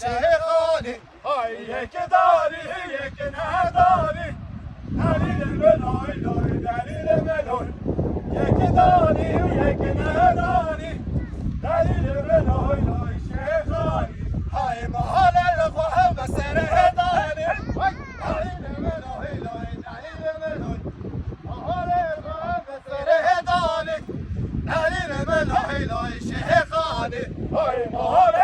شيخاني هيك داري هيك ناداري دليل الملوي دليل الملوي هيك داري وهيك ناداري دليل الملوي شيخاني هاي مهال الفهم سره داني دليل الملوي دليل الملوي مهال الفهم سره داني دليل الملوي شيخاني هاي مهال